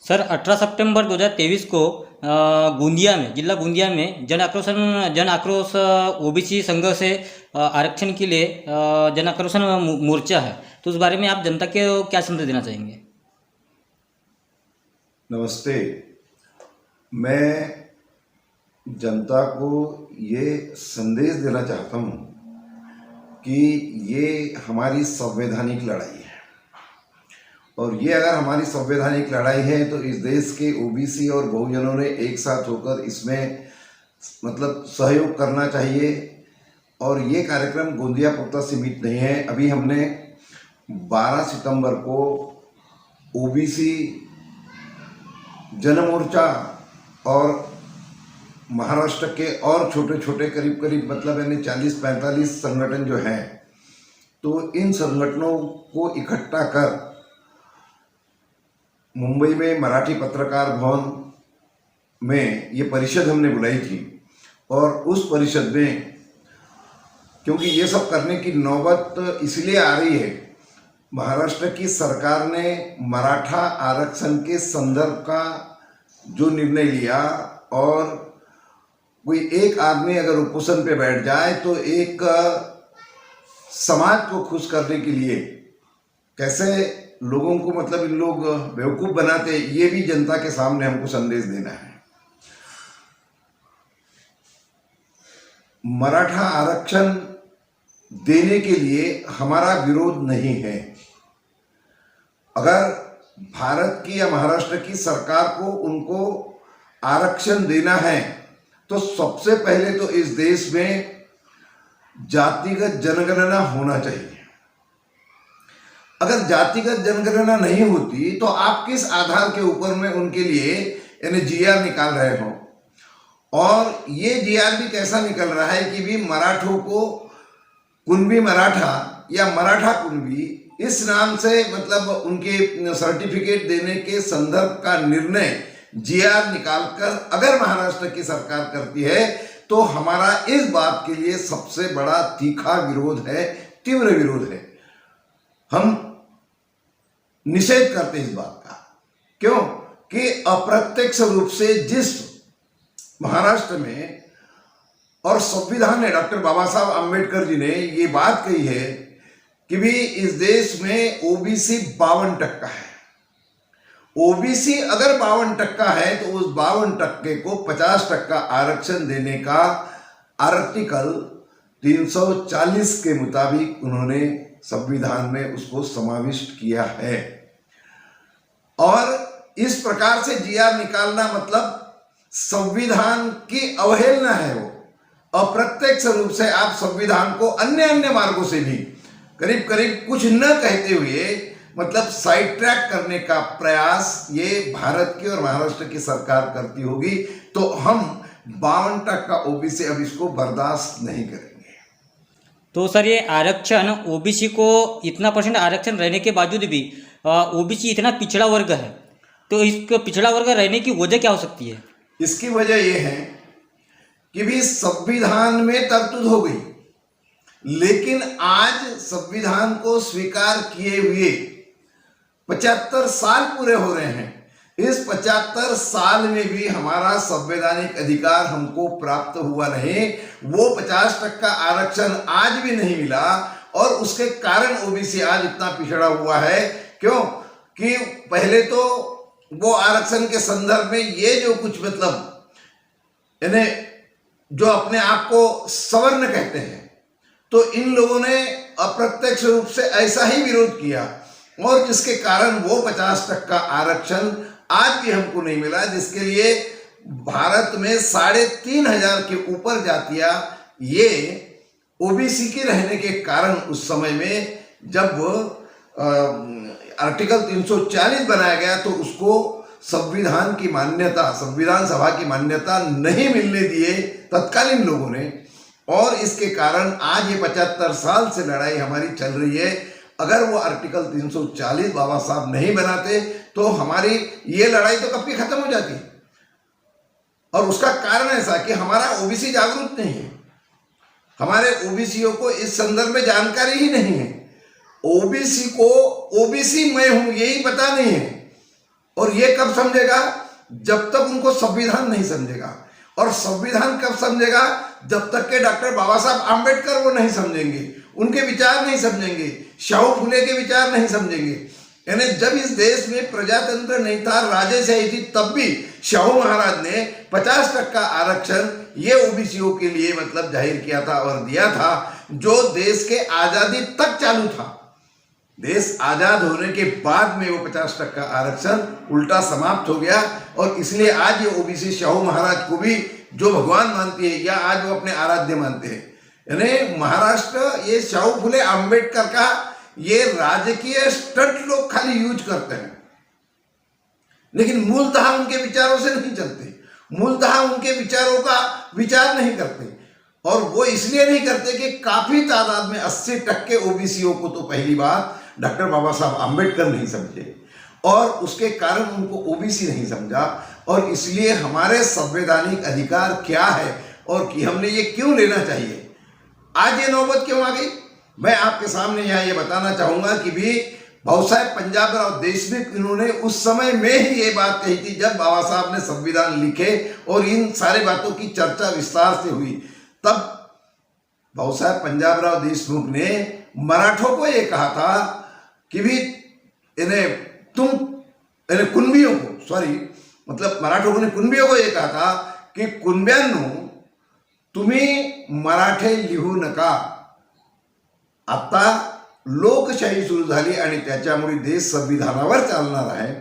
Sir 18 सितंबर 2023 को गोंदिया में जिला गोंदिया में जन आक्रोश ओबीसी संघ से आरक्षण के लिए जन आक्रोश मोर्चा है। तो उस बारे में आप जनता के क्या संदेश देना चाहेंगे? नमस्ते। मैं जनता को ये संदेश देना चाहता हूँ कि ये हमारी संवैधानिक लड़ाई है और ये अगर हमारी संवैधानिक लड़ाई है तो इस देश के ओबीसी और बहुजनों ने एक साथ होकर इसमें सहयोग करना चाहिए। और ये कार्यक्रम गोंदिया पुरता सीमित नहीं है। अभी हमने 12 सितंबर को ओबीसी जनमोर्चा और महाराष्ट्र के और छोटे छोटे करीब यानी 40-45 संगठन जो हैं, तो इन संगठनों को इकट्ठा कर मुंबई में मराठी पत्रकार भवन में ये परिषद हमने बुलाई थी। और उस परिषद में क्योंकि ये सब करने की नौबत इसलिए आ रही है, महाराष्ट्र की सरकार ने मराठा आरक्षण के संदर्भ का जो निर्णय लिया और कोई एक आदमी अगर उपोषण पे बैठ जाए तो एक समाज को खुश करने के लिए कैसे लोगों को इन लोग बेवकूफ़ बनाते, ये भी जनता के सामने हमको संदेश देना है। मराठा आरक्षण देने के लिए हमारा विरोध नहीं है। अगर भारत की या महाराष्ट्र की सरकार को उनको आरक्षण देना है तो सबसे पहले तो इस देश में जातिगत जनगणना होना चाहिए। अगर जातिगत जनगणना नहीं होती तो आप किस आधार के ऊपर में उनके लिए यानी जीआर निकाल रहे हो? और ये जीआर भी कैसा निकल रहा है कि भी मराठों को कुणबी मराठा या मराठा कुणबी इस नाम से उनके सर्टिफिकेट देने के संदर्भ का निर्णय जीआर निकालकर अगर महाराष्ट्र की सरकार करती है तो हमारा इस बात के लिए सबसे बड़ा तीखा विरोध है, तीव्र विरोध है। हम निषेध करते इस बात का। क्यों कि अप्रत्यक्ष रूप से जिस महाराष्ट्र में और संविधान ने डॉक्टर बाबा साहब आम्बेडकर जी ने ये बात कही है कि भी इस देश में ओबीसी 52% है। ओबीसी अगर 52% है तो उस 52% को 50% आरक्षण देने का आर्टिकल 340 के मुताबिक उन्होंने संविधान में उसको समाविष्ट किया है। और इस प्रकार से जीआर निकालना संविधान की अवहेलना है। वो अप्रत्यक्ष रूप से आप संविधान को अन्य मार्गों से भी करीब कुछ न कहते हुए साइड ट्रैक करने का प्रयास ये भारत की और महाराष्ट्र की सरकार करती होगी तो हम 52% ओबीसी अब इसको बर्दाश्त नहीं करेंगे। तो सर ये आरक्षण ओबीसी को इतना % आरक्षण रहने के बावजूद भी ओबीसी इतना पिछड़ा वर्ग है, तो इसको पिछड़ा वर्ग रहने की वजह क्या हो सकती है? इसकी वजह यह है कि भी संविधान में तरतूद हो गई, लेकिन आज संविधान को स्वीकार किए हुए 75 साल पूरे हो रहे हैं। इस 75 साल में भी हमारा संवैधानिक अधिकार हमको प्राप्त हुआ नहीं। वो 50% आरक्षण आज भी नहीं मिला और उसके कारण ओबीसी आज इतना पिछड़ा हुआ है। क्यों कि पहले तो वो आरक्षण के संदर्भ में ये जो कुछ यानी जो अपने आप को सवर्ण कहते हैं, तो इन लोगों ने अप्रत्यक्ष रूप से ऐसा ही विरोध किया और जिसके कारण वो 50% आरक्षण आज भी हमको नहीं मिला, जिसके लिए भारत में 3,500 के ऊपर जातियां ये ओबीसी के रहने के कारण उस समय में जब आर्टिकल 340 बनाया गया तो उसको संविधान की मान्यता, संविधान सभा की मान्यता नहीं मिलने दिए तत्कालीन लोगों ने। और इसके कारण आज ये 75 साल से लड़ाई हमारी चल रही है। अगर वो आर्टिकल 340 बाबा साहब नहीं बनाते तो हमारी ये लड़ाई तो कब की खत्म हो जाती। और उसका कारण ऐसा कि हमारा ओबीसी जागरूक नहीं है, हमारे ओबीसीओं को इस संदर्भ में जानकारी ही नहीं है। ओबीसी को ओबीसी मैं हूं यही पता नहीं है। और ये कब समझेगा? जब तक उनको संविधान नहीं समझेगा। और संविधान कब समझेगा? जब तक के डॉक्टर बाबा साहब आम्बेडकर वो नहीं समझेंगे, उनके विचार नहीं समझेंगे, शाहू फुले के विचार नहीं समझेंगे। यानी जब इस देश में प्रजातंत्र नहीं था, राजेशाही थी, तब भी शाहू महाराज ने 50% आरक्षण ये ओबीसीओ के लिए मतलब जाहिर किया था और दिया था, जो देश के आजादी तक चालू था। देश आजाद होने के बाद में वो 50% आरक्षण उल्टा समाप्त हो गया। और इसलिए आज ये ओबीसी शाहू महाराज को भी जो भगवान मानती है या आज वो अपने आराध्य मानते हैं। यानी महाराष्ट्र ये शाहू फुले आम्बेडकर का ये राजकीय स्टंट लोग खाली यूज करते हैं, लेकिन मूलतः उनके विचारों से नहीं चलते, मूलतः उनके विचारों का विचार नहीं करते। और वो इसलिए नहीं करते कि काफी तादाद में 80% ओबीसीओ को तो पहली बात डॉक्टर बाबा साहब आम्बेडकर नहीं समझे और उसके कारण उनको ओबीसी नहीं समझा। और इसलिए हमारे संवैधानिक अधिकार क्या है और कि हमने ये क्यों लेना चाहिए, आज ये नौबत क्यों आ गई, मैं आपके सामने यहाँ ये बताना चाहूँगा कि भी भाऊ साहेब पंजाबराव देशमुख इन्होंने उस समय में ही ये बात कही थी जब बाबा साहब ने संविधान लिखे और इन सारे बातों की चर्चा विस्तार से हुई। तब भाऊ साहेब पंजाबराव देशमुख ने मराठों को ये कहा था कि भी इन्हें कुणबियों को, सॉरी मतलब मराठों ने कुणबियों को ये कहा था की कुणब्यांनो तुम्ही मराठे लिहू नका, आता लोकशाही सुरू झाली आणि त्याच्यामुळे देश संविधानावर चालणार आहे।